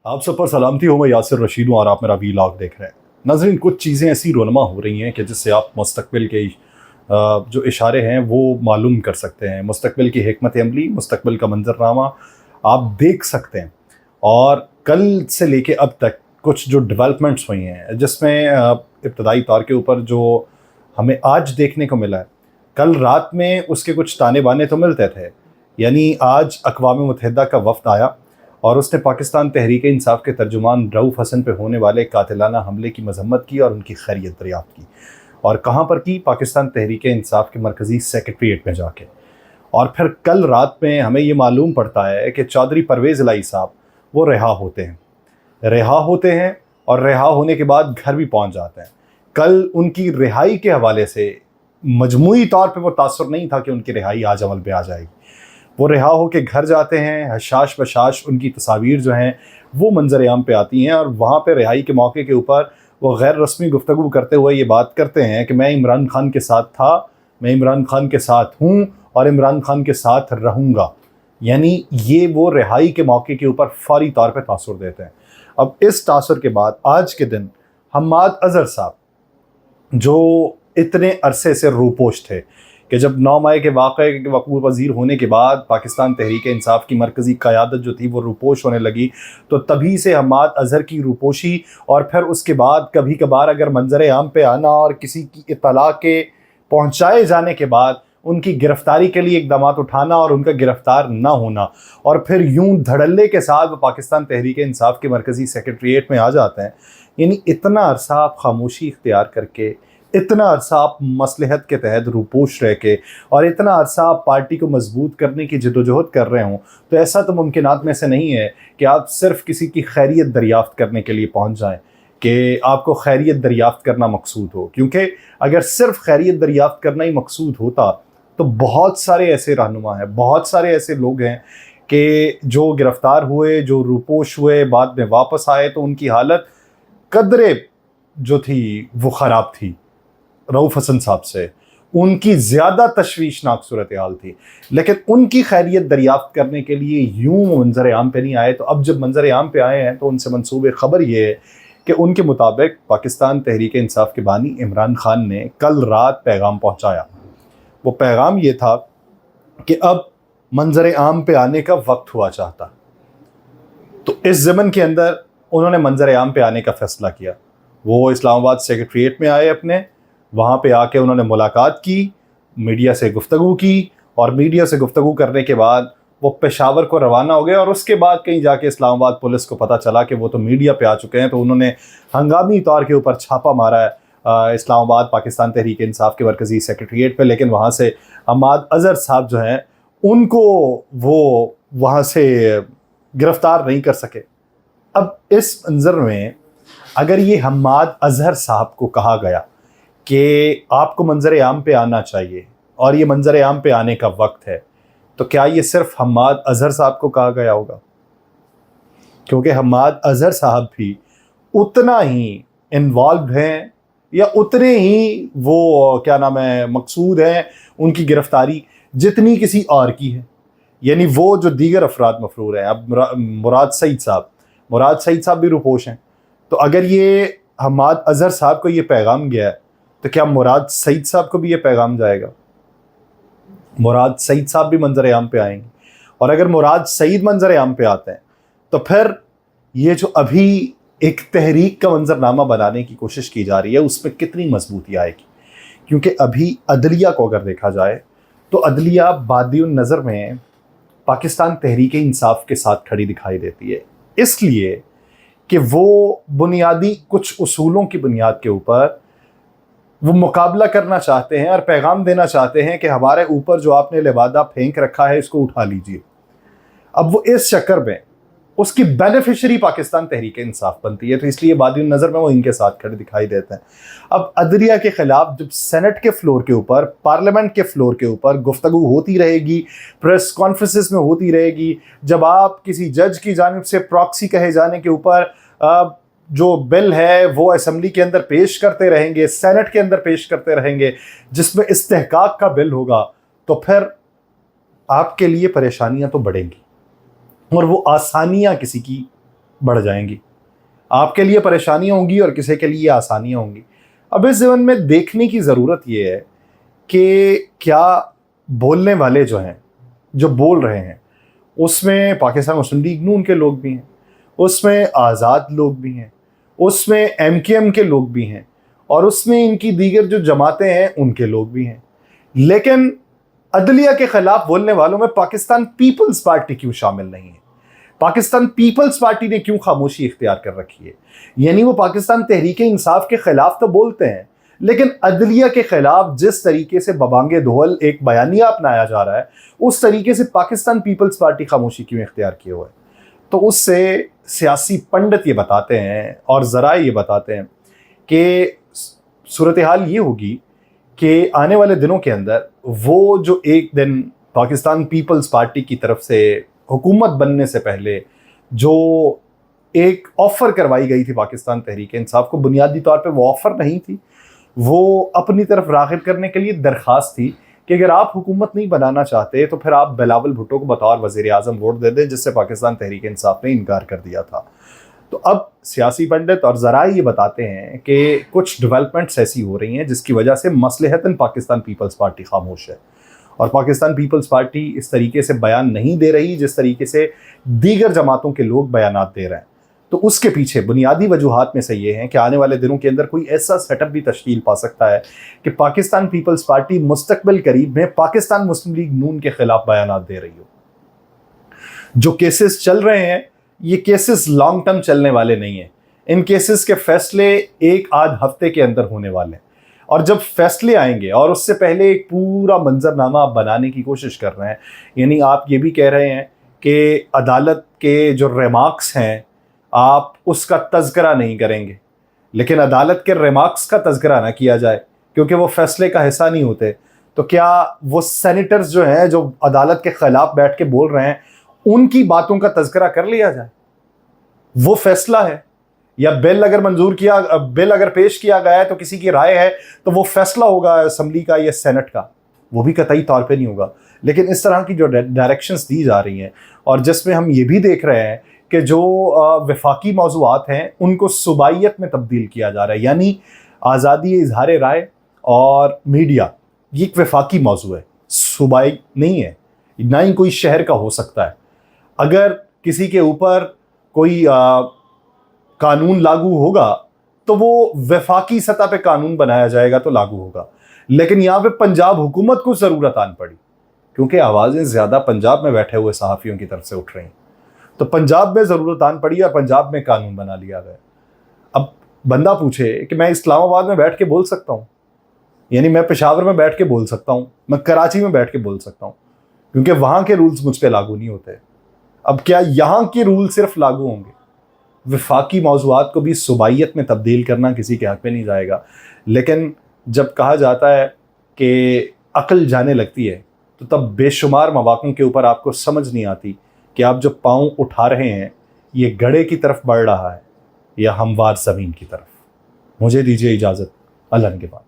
आप सब पर सलामती हो। मैं यासिर रशीद हूँ और आप मेरा वीलॉग देख रहे हैं। नाज़रीन, कुछ चीज़ें ऐसी रोनमा हो रही हैं कि जिससे आप मुस्तकबिल के जो इशारे हैं वो मालूम कर सकते हैं। मुस्तकबिल की हिकमत अमली, मुस्तकबिल का मंजरनामा आप देख सकते हैं। और कल से लेके अब तक कुछ जो डेवलपमेंट्स हुई हैं, जिसमें इब्तदाई तौर के ऊपर जो हमें आज देखने को मिला है, कल रात में उसके कुछ ताने बाने तो मिलते थे। यानी आज अक़वाम मुत्तहिदा का वफ़द आया और उसने पाकिस्तान तहरीक इंसाफ के तर्जुमान रऊफ़ हसन पे होने वाले कातिलाना हमले की मजम्मत की और उनकी खैरियत दरियाफ्त की। और कहाँ पर की? पाकिस्तान तहरीक इंसाफ के मरकज़ी सेक्रेटरीट में जाके। और फिर कल रात में हमें ये मालूम पड़ता है कि चौधरी परवेज़ इलाही साहब वो रिहा होते हैं और रिहा होने के बाद घर भी पहुँच जाते हैं। कल उनकी रिहाई के हवाले से मजमूई तौर पर वो तासुर नहीं था कि उनकी रिहाई आज अमल पे आ जाएगी। वो रिहा होकर घर जाते हैं, हशाश बशाश उनकी तस्वीर जो हैं वो मंजर आम पे आती हैं। और वहाँ पे रिहाई के मौके के ऊपर वो गैर रस्मी गुफ्तगू करते हुए ये बात करते हैं कि मैं इमरान खान के साथ था, मैं इमरान खान के साथ हूँ और इमरान खान के साथ रहूँगा। यानी ये वो रिहाई के मौके के ऊपर फौरी तौर पर तासुर देते हैं। अब इस तासुर के बाद आज के दिन हम्माद अज़हर साहब, जो इतने अरसे से रूपोश थे कि जब 9 मई के वाक़े के वक़ूफ़ वज़ीर होने के बाद पाकिस्तान तहरीक इंसाफ की मरकज़ी क़यादत जो थी वो रूपोश होने लगी, तो तभी से हम्माद अज़हर की रूपोशी और फिर उसके बाद कभी कभार अगर मंजर आम पे आना और किसी की इत्तला के पहुँचाए जाने के बाद उनकी गिरफ़्तारी के लिए इक़दामात उठाना और उनका गिरफ़्तार ना होना, और फिर यूँ धड़ल्ले के साथ वो पाकिस्तान तहरीक इंसाफ के मरकज़ी सेक्रेटरीट में आ जाते हैं। यानी इतना अरसा आप खामोशी इख्तियार करके, इतना अरसा आप मसलहत के तहत रूपोश रह के और इतना अरसा आप पार्टी को मजबूत करने की जदोजहद कर रहे हों, तो ऐसा तो मुमकिनात में से नहीं है कि आप सिर्फ किसी की खैरियत दरियाफ़्त करने के लिए पहुँच जाएँ, कि आपको खैरियत दरियाफ़्त करना मकसूद हो। क्योंकि अगर सिर्फ खैरियत दरियाफ़्त करना ही मकसूद होता तो बहुत सारे ऐसे रहनुमा हैं, बहुत सारे ऐसे लोग हैं कि जो गिरफ़्तार हुए, जो रूपोश हुए, बाद में वापस आए तो उनकी हालत कदरे जो थी वो ख़राब थी। रऊफ़ हसन साहब से उनकी ज़्यादा तशवीशनाक सूरत हाल थी, लेकिन उनकी खैरियत दरियाफ़्त करने के लिए यूँ मंजर आम पे नहीं आए। तो अब जब मंजर आम पे आए हैं तो उनसे मंसूब ख़बर ये है कि उनके मुताबिक पाकिस्तान तहरीक इंसाफ के बानी इमरान खान ने कल रात पैगाम पहुँचाया। वो पैगाम ये था कि अब मंजर आम पे आने का वक्त हुआ चाहता। तो इस ज़मन के अंदर उन्होंने मंजर आम पे आने का फ़ैसला किया। वो इस्लामाबाद सेक्रेटरीट में आए अपने, वहाँ पे आके उन्होंने मुलाकात की, मीडिया से गुफ्तगू की, और मीडिया से गुफ्तगू करने के बाद वो पेशावर को रवाना हो गए। और उसके बाद कहीं जाके इस्लामाबाद पुलिस को पता चला कि वो तो मीडिया पे आ चुके हैं, तो उन्होंने हंगामी तौर के ऊपर छापा मारा है इस्लामाबाद पाकिस्तान तहरीक इंसाफ के मरकज़ी सेक्रेटरीट पे। लेकिन वहाँ से हम्माद अज़हर साहब जो हैं उनको वो वहाँ से गिरफ़्तार नहीं कर सके। अब इस मंज़र में अगर ये हम्माद अज़हर साहब को कहा गया कि आपको मंजर आम पे आना चाहिए और ये मंजर आम पे आने का वक्त है, तो क्या ये सिर्फ हम्माद अज़हर साहब को कहा गया होगा? क्योंकि हम्माद अज़हर साहब भी उतना ही इन्वॉल्व हैं या उतने ही वो क्या नाम है मकसूद हैं उनकी गिरफ़्तारी जितनी किसी और की है। यानी वो जो दीगर अफराद मफरूर हैं, अब मुराद सईद साहब भी रूपोश हैं। तो अगर ये हम्माद अज़हर साहब को ये पैगाम गया है, तो क्या मुराद सईद साहब को भी ये पैगाम जाएगा? मुराद सईद साहब भी मंजर आम पे आएंगे, और अगर मुराद सईद मंजर आम पे आते हैं तो फिर ये जो अभी एक तहरीक का मंजरनामा बनाने की कोशिश की जा रही है उसमें कितनी मजबूती आएगी? क्योंकि अभी अदलिया को अगर देखा जाए तो अदलिया बादियुन नज़र में पाकिस्तान तहरीक इंसाफ के साथ खड़ी दिखाई देती है, इसलिए कि वो बुनियादी कुछ उसूलों की बुनियाद के ऊपर वो मुकाबला करना चाहते हैं और पैगाम देना चाहते हैं कि हमारे ऊपर जो आपने लिबादा फेंक रखा है इसको उठा लीजिए। अब वो इस चक्कर में उसकी बेनिफिशरी पाकिस्तान तहरीक इंसाफ बनती है, तो इसलिए बादियुन नज़र में वो इनके साथ खड़े दिखाई देते हैं। अब अदलिया के ख़िलाफ़ जब सेनेट के फ्लोर के ऊपर, पार्लियामेंट के फ्लोर के ऊपर गुफ्तगू होती रहेगी, प्रेस कॉन्फ्रेंसेस में होती रहेगी, जब आप किसी जज की जानिब से प्रॉक्सी कहे जाने के ऊपर जो बिल है वो असेंबली के अंदर पेश करते रहेंगे, सेनेट के अंदर पेश करते रहेंगे, जिसमें इस्तेहकाक का बिल होगा, तो फिर आपके लिए परेशानियां तो बढ़ेंगी और वो आसानियां किसी की बढ़ जाएंगी, आपके लिए परेशानियां होंगी और किसी के लिए आसानियां होंगी। अब इस जीवन में देखने की ज़रूरत ये है कि क्या बोलने वाले जो हैं, जो बोल रहे हैं, उसमें पाकिस्तान मुस्लिम लीग नून के लोग भी हैं, उसमें आज़ाद लोग भी हैं, उसमें MKM के लोग भी हैं, और उसमें इनकी दीगर जो जमातें हैं उनके लोग भी हैं। लेकिन अदलिया के खिलाफ बोलने वालों में पाकिस्तान पीपल्स पार्टी क्यों शामिल नहीं है? पाकिस्तान पीपल्स पार्टी ने क्यों खामोशी इख्तियार कर रखी है? यानी वो पाकिस्तान तहरीक इंसाफ के खिलाफ तो बोलते हैं, लेकिन अदलिया के खिलाफ जिस तरीके से बबांगे दोहल एक बयानिया अपनाया जा रहा है, उस तरीके से पाकिस्तान पीपल्स पार्टी खामोशी क्यों इख्तियार किए हुआ है? तो उससे सियासी पंडित ये बताते हैं और ज़राए ये बताते हैं कि सूरत हाल ये होगी कि आने वाले दिनों के अंदर वो जो एक दिन पाकिस्तान पीपल्स पार्टी की तरफ से हुकूमत बनने से पहले जो एक ऑफ़र करवाई गई थी पाकिस्तान तहरीक इंसाफ को, बुनियादी तौर पे वो ऑफ़र नहीं थी, वो अपनी तरफ राग़िब करने के लिए दरख्वास्त थी कि अगर आप हुकूमत नहीं बनाना चाहते तो फिर आप बिलावल भुट्टो को बतौर वज़ीर आज़म वोट दे दें, जिससे पाकिस्तान तहरीक इंसाफ ने इनकार कर दिया था। तो अब सियासी पंडित और ज़राए ये बताते हैं कि कुछ डेवलपमेंट्स ऐसी हो रही हैं जिसकी वजह से मसलहतन पाकिस्तान पीपल्स पार्टी खामोश है, और पाकिस्तान पीपल्स पार्टी इस तरीके से बयान नहीं दे रही जिस तरीके से दीगर जमातों के लोग बयानात दे रहे हैं। तो उसके पीछे बुनियादी वजूहात में से ये हैं कि आने वाले दिनों के अंदर कोई ऐसा सेटअप भी तश्कील पा सकता है कि पाकिस्तान पीपल्स पार्टी मुस्तकबिल करीब में पाकिस्तान मुस्लिम लीग नून के खिलाफ बयानात दे रही हो। जो केसेस चल रहे हैं, ये केसेस लॉन्ग टर्म चलने वाले नहीं हैं। इन केसेस के फैसले एक आध हफ्ते के अंदर होने वाले हैं, और जब फैसले आएंगे और उससे पहले एक पूरा मंजरनामा आप बनाने की कोशिश कर रहे हैं, यानी आप ये भी कह रहे हैं कि अदालत के जो रिमार्क्स हैं आप उसका तज़किरा नहीं करेंगे, लेकिन अदालत के रिमार्क्स का तज़किरा ना किया जाए क्योंकि वो फैसले का हिस्सा नहीं होते, तो क्या वो सेनेटर्स जो हैं जो अदालत के ख़िलाफ़ बैठ के बोल रहे हैं उनकी बातों का तज़किरा कर लिया जाए? वो फैसला है, या बिल अगर मंजूर किया, बिल अगर पेश किया गया है तो किसी की राय है तो वो फैसला होगा असम्बली का या सेनेट का, वो भी कतई तौर पे नहीं होगा। लेकिन इस तरह की जो डायरेक्शंस दी जा रही हैं, और जिसमें हम ये भी देख रहे हैं कि जो वफाकी मौज़ूआत हैं उनको सूबाइयत में तब्दील किया जा रहा है, यानी आज़ादी इजहार राय और मीडिया ये एक वफाकी मौजू है, सूबाई नहीं है, ना ही कोई शहर का हो सकता है। अगर किसी के ऊपर कोई कानून लागू होगा तो वो वफाकी सतह पे कानून बनाया जाएगा तो लागू होगा, लेकिन यहाँ पे पंजाब हुकूमत को ज़रूरत आन पड़ी क्योंकि आवाज़ें ज़्यादा पंजाब में बैठे हुए सहाफ़ियों की तरफ से उठ रही हैं, तो पंजाब में ज़रूरत आन पड़ी और पंजाब में कानून बना लिया गया। अब बंदा पूछे कि मैं इस्लामाबाद में बैठ के बोल सकता हूँ, यानी मैं पेशावर में बैठ के बोल सकता हूँ, मैं कराची में बैठ के बोल सकता हूँ, क्योंकि वहाँ के रूल्स मुझ पर लागू नहीं होते। अब क्या यहाँ के रूल सिर्फ लागू होंगे? वफाकी मौज़ूआत को भी सूबाइयत में तब्दील करना किसी के हक़ में नहीं जाएगा। लेकिन जब कहा जाता है कि अक्ल जाने लगती है तो तब बेशुमार मौक़ों के ऊपर आपको समझ नहीं आती कि आप जो पाँव उठा रहे हैं ये गड्ढे की तरफ बढ़ रहा है या हमवार ज़मीन की तरफ। मुझे दीजिए इजाज़त, अल्लाह के बाद।